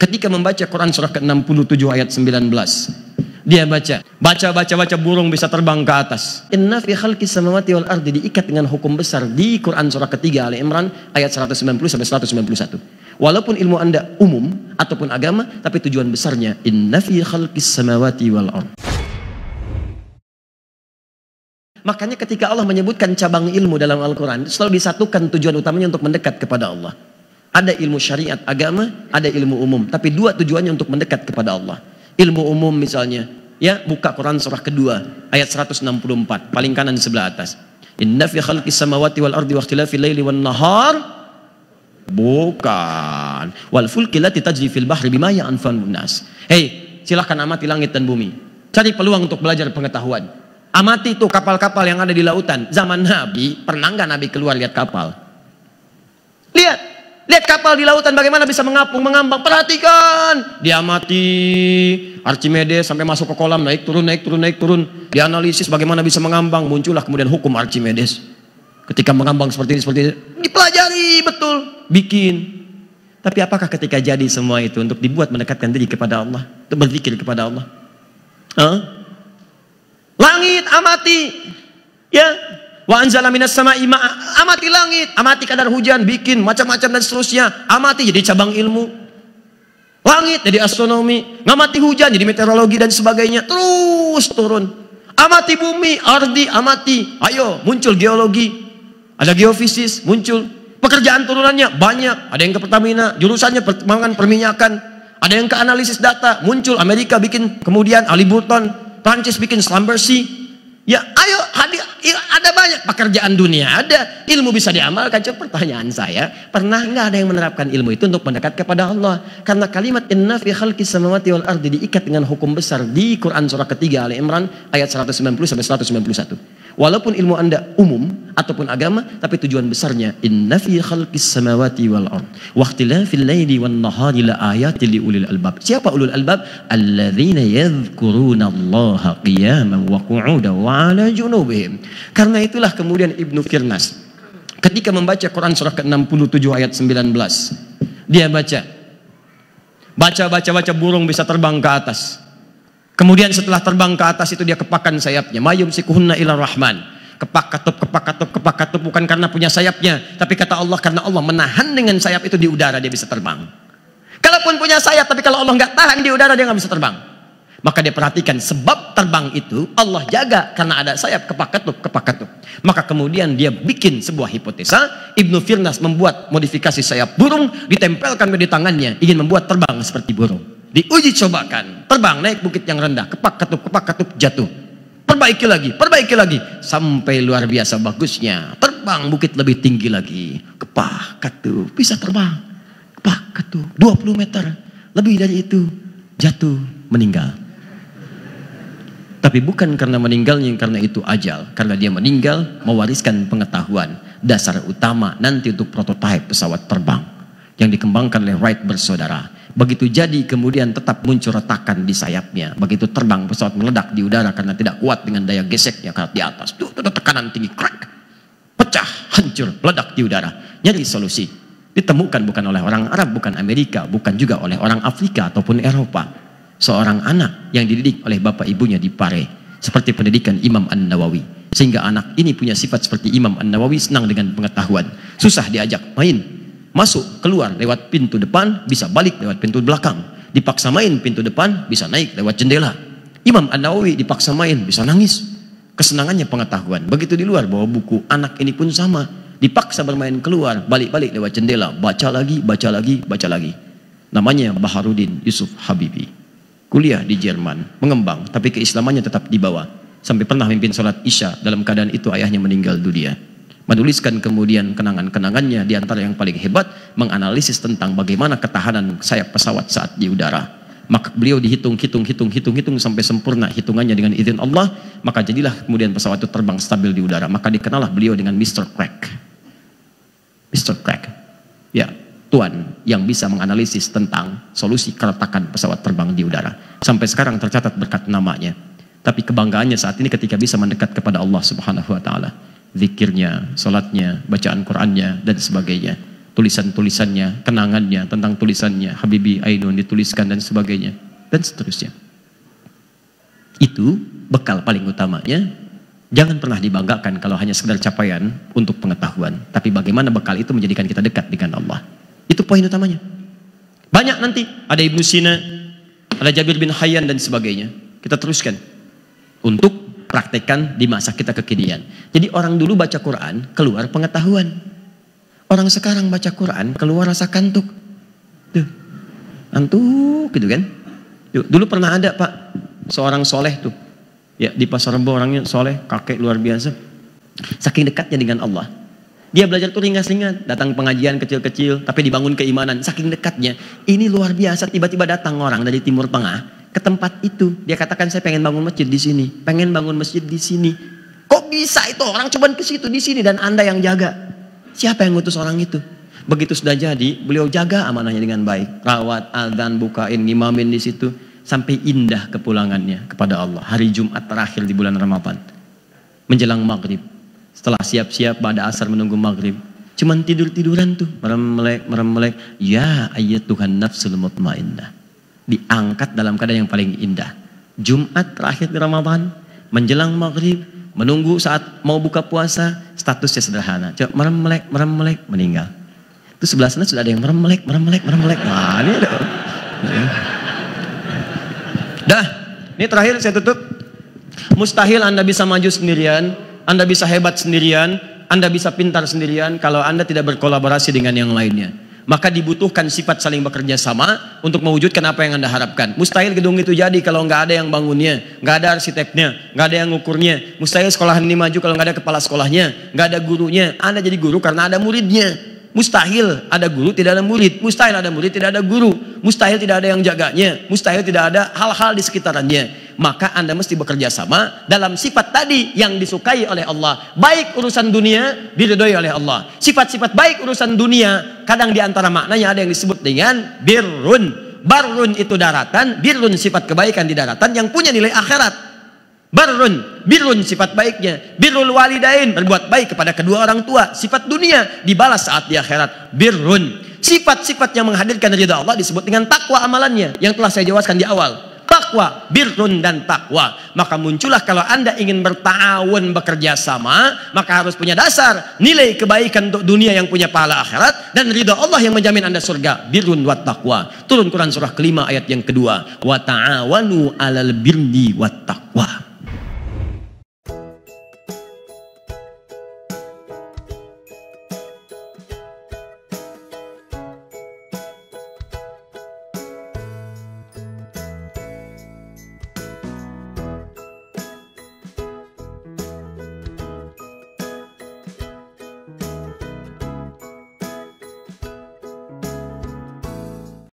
ketika membaca Quran surah ke-67 ayat 19. Dia baca burung bisa terbang ke atas. Inna fi khalqis samawati wal ardi, diikat dengan hukum besar di Quran surah ketiga Ali Imran ayat 190 sampai 191. Walaupun ilmu Anda umum ataupun agama, tapi tujuan besarnya inna fi khalqis samawati wal ardi. Makanya ketika Allah menyebutkan cabang ilmu dalam Al-Quran, selalu disatukan tujuan utamanya untuk mendekat kepada Allah. Ada ilmu syariat agama, ada ilmu umum, tapi dua tujuannya untuk mendekat kepada Allah. Ilmu umum misalnya, ya buka Quran surah kedua ayat 164 paling kanan sebelah atas. Inna fi khalqis samawati wal ardi wa ikhtilafil laili wan nahar, bukan wal fulki lati tajri fil bahri bima yanfa'un nas. Hei, silahkan amati langit dan bumi, cari peluang untuk belajar pengetahuan. Amati itu kapal-kapal yang ada di lautan. Zaman Nabi, pernah nggak Nabi keluar lihat kapal? Lihat kapal di lautan bagaimana bisa mengapung, mengambang. Perhatikan. Diamati Archimedes sampai masuk ke kolam, naik turun. Dianalisis bagaimana bisa mengambang. Muncullah kemudian hukum Archimedes. Ketika mengambang seperti ini, dipelajari betul, bikin. Tapi apakah ketika jadi semua itu untuk dibuat mendekatkan diri kepada Allah, untuk berzikir kepada Allah? Langit amati, ya. Wa anzala minas sama'i ma'a, amati langit, amati kadar hujan, bikin macam-macam dan seterusnya. Amati jadi cabang ilmu. Langit jadi astronomi, ngamati hujan jadi meteorologi dan sebagainya. Terus turun. Amati bumi, ardi, amati. Ayo, muncul geologi. Ada geofisis, muncul. Pekerjaan turunannya banyak. Ada yang ke Pertamina, jurusannya perkembangan perminyakan. Ada yang ke analisis data, muncul. Amerika bikin kemudian Halliburton, Prancis bikin Schlumberger. Ya, ayo ada banyak pekerjaan dunia, ada ilmu bisa diamalkan. Coba pertanyaan saya, pernah nggak ada yang menerapkan ilmu itu untuk mendekat kepada Allah? Karena kalimat inna fi khalqis samawati wal ardi diikat dengan hukum besar di Quran surah ketiga Ali Imran ayat 190 sampai 191. Walaupun ilmu Anda umum ataupun agama, tapi tujuan besarnya inna fi khalqis samawati wal ard wa ikhtilafil laili wan nahari la ayatin li ulil albab. Siapa ulul albab? Alladzina yadhkuruna Allaha qiyaman wa qu'udan wa 'ala junubihim. Karena itulah kemudian Ibnu Firnas ketika membaca Quran surah ke-67 ayat 19, dia baca burung bisa terbang ke atas. Kemudian setelah terbang ke atas itu dia kepakan sayapnya. Mayum sikuhunna ila rahman. Kepak katup bukan karena punya sayapnya, tapi kata Allah karena Allah menahan dengan sayap itu di udara dia bisa terbang. Kalaupun punya sayap, tapi kalau Allah nggak tahan di udara dia nggak bisa terbang. Maka dia perhatikan sebab terbang itu Allah jaga karena ada sayap kepak katup. Maka kemudian dia bikin sebuah hipotesa. Ibnu Firnas membuat modifikasi sayap burung, ditempelkan di tangannya, ingin membuat terbang seperti burung. Diuji cobakan, terbang naik bukit yang rendah, kepak katup jatuh. Perbaiki lagi, sampai luar biasa bagusnya. Terbang bukit lebih tinggi lagi, kepak katup, bisa terbang. Kepak katup, 20 meter, lebih dari itu, jatuh, meninggal. Tapi bukan karena meninggalnya, karena itu ajal. Karena dia meninggal, mewariskan pengetahuan dasar utama nanti untuk prototipe pesawat terbang yang dikembangkan oleh Wright bersaudara. Begitu jadi kemudian tetap muncul retakan di sayapnya. Begitu terbang pesawat meledak di udara karena tidak kuat dengan daya geseknya karena di atas. Tuh tekanan tinggi, crack, pecah, hancur, meledak di udara. Nyari solusi. Ditemukan bukan oleh orang Arab, bukan Amerika, bukan juga oleh orang Afrika ataupun Eropa. Seorang anak yang dididik oleh bapak ibunya di Pare. Seperti pendidikan Imam An-Nawawi. Sehingga anak ini punya sifat seperti Imam An-Nawawi, senang dengan pengetahuan. Susah diajak main. Masuk, keluar lewat pintu depan, bisa balik lewat pintu belakang. Dipaksa main pintu depan, bisa naik lewat jendela. Imam An-Nawawi dipaksa main, bisa nangis. Kesenangannya pengetahuan. Begitu di luar bawa buku, anak ini pun sama. Dipaksa bermain keluar, balik-balik lewat jendela. Baca lagi. Namanya Baharudin Yusuf Habibi. Kuliah di Jerman, mengembang, tapi keislamannya tetap dibawa. Sampai pernah memimpin sholat Isya, dalam keadaan itu ayahnya meninggal dunia. Menuliskan kemudian kenangan-kenangannya, di antara yang paling hebat menganalisis tentang bagaimana ketahanan sayap pesawat saat di udara. Maka beliau dihitung sampai sempurna hitungannya dengan izin Allah, maka jadilah kemudian pesawat itu terbang stabil di udara. Maka dikenallah beliau dengan Mr. Crack. Ya, tuan yang bisa menganalisis tentang solusi keretakan pesawat terbang di udara. Sampai sekarang tercatat berkat namanya. Tapi kebanggaannya saat ini ketika bisa mendekat kepada Allah Subhanahu wa taala. Zikirnya, salatnya, bacaan Qur'annya dan sebagainya. tulisan-tulisannya, kenangannya tentang tulisannya Habibie Ainun dituliskan dan sebagainya dan seterusnya. Itu bekal paling utamanya. Jangan pernah dibanggakan kalau hanya sekedar capaian untuk pengetahuan, tapi bagaimana bekal itu menjadikan kita dekat dengan Allah. Itu poin utamanya. Banyak nanti, ada Ibnu Sina, ada Jabir bin Hayyan dan sebagainya. Kita teruskan untuk praktekkan di masa kita kekinian. Jadi orang dulu baca Quran keluar pengetahuan. Orang sekarang baca Quran keluar rasa kantuk. Tuh, kantuk gitu kan. Dulu pernah ada Pak, seorang soleh tuh. Ya, di Pasar Rebo orangnya soleh, kakek luar biasa. Saking dekatnya dengan Allah. Dia belajar tuh ringas-ringan, datang pengajian kecil-kecil, tapi dibangun keimanan. Saking dekatnya, ini luar biasa. Tiba-tiba datang orang dari Timur Tengah ke tempat itu. Dia katakan, saya pengen bangun masjid di sini, pengen bangun masjid di sini. Kok bisa itu orang cuman ke situ di sini dan Anda yang jaga? Siapa yang ngutus orang itu? Begitu sudah jadi, beliau jaga amanahnya dengan baik. Rawat, adzan, bukain, ngimamin di situ. Sampai indah kepulangannya kepada Allah. Hari Jumat terakhir di bulan Ramadan. Menjelang maghrib. Setelah siap-siap pada asar menunggu maghrib. Cuman tidur-tiduran tuh. Merem-melek. Ya ayat Tuhan nafsul mutmainnah. Diangkat dalam keadaan yang paling indah. Jumat terakhir di Ramadan. Menjelang maghrib. Menunggu saat mau buka puasa. Statusnya sederhana. Coba merem-melek, meninggal. Itu sebelah sana sudah ada yang merem-melek. Nah ini ada. Dah, ini terakhir saya tutup. Mustahil Anda bisa maju sendirian, Anda bisa hebat sendirian, Anda bisa pintar sendirian kalau Anda tidak berkolaborasi dengan yang lainnya. Maka dibutuhkan sifat saling bekerja sama untuk mewujudkan apa yang Anda harapkan. Mustahil gedung itu jadi kalau nggak ada yang bangunnya, nggak ada arsiteknya, nggak ada yang ngukurnya. Mustahil sekolahan ini maju kalau nggak ada kepala sekolahnya, nggak ada gurunya. Anda jadi guru karena ada muridnya. Mustahil ada guru tidak ada murid, mustahil ada murid tidak ada guru, mustahil tidak ada yang jaganya, mustahil tidak ada hal-hal di sekitarannya. Maka Anda mesti bekerja sama dalam sifat tadi yang disukai oleh Allah. Baik urusan dunia diridhoi oleh Allah. Sifat-sifat baik urusan dunia kadang diantara maknanya ada yang disebut dengan birrun. Barrun itu daratan, birrun sifat kebaikan di daratan yang punya nilai akhirat. Barrun, birrun sifat baiknya. Birrul walidain, berbuat baik kepada kedua orang tua. Sifat dunia dibalas saat di akhirat. Birrun, sifat-sifat yang menghadirkan ridha Allah disebut dengan takwa amalannya yang telah saya jelaskan di awal. Takwa, birrun dan takwa. Maka muncullah kalau Anda ingin berta'awun, bekerja sama, maka harus punya dasar nilai kebaikan untuk dunia yang punya pahala akhirat dan ridha Allah yang menjamin Anda surga. Birrun wa taqwa. Turun Quran surah kelima ayat yang kedua. Wa ta'awanu 'alal birri wat taqwa.